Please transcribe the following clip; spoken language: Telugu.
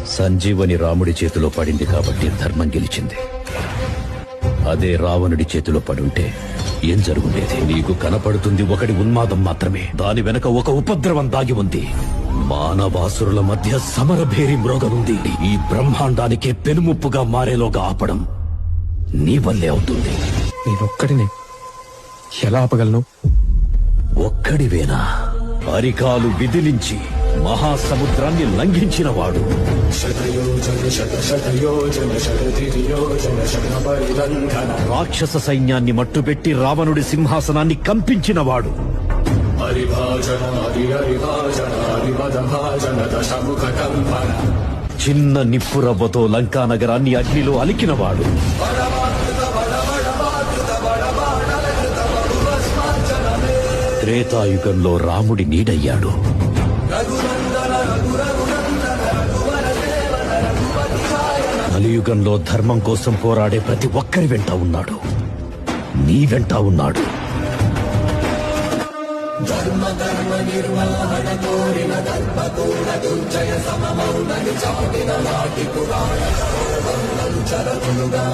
సంజీవని రాముడి చేతిలో పడింది కాబట్టి ధర్మం గెలిచింది. అదే రావణుడి చేతిలో పడుంటే ఏం జరుగుండేది? నీకు కనపడుతుంది ఒకటి ఉన్మాదం మాత్రమే. దాని వెనక ఒక ఉపద్రవం దాగి ఉంది. మానవాసురుల మధ్య సమరభేరి మ్రోగనుంది. ఈ బ్రహ్మాండానికే పెనుముప్పుగా మారేలోగా ఆపడం నీ వల్లే అవుతుంది. నేనొక్కడిని ఎలా ఆపగలను? ఒక్కడివేనా? అరికాలు విదిలించి మహాసముద్రాన్ని లంఘించిన వాడు. రాక్షస సైన్యాన్ని మట్టుబెట్టి రావణుడి సింహాసనాన్ని కంపించిన వాడు. చిన్న నిప్పురవ్వతో లంకా నగరాన్ని అగ్నిలో అలికినవాడు. త్రేతాయుగంలో రాముడి నీడయ్యాడు. కలియుగంలో ధర్మం కోసం పోరాడే ప్రతి ఒక్కరి వెంట ఉన్నాడు. నీ వెంట ఉన్నాడు. ధర్మ ధర్మ నిర్వహణ కోరిన ధర్మకూడ దుర్జయ సమమౌనని చాటిన వాటి పురాణ చరతులుగా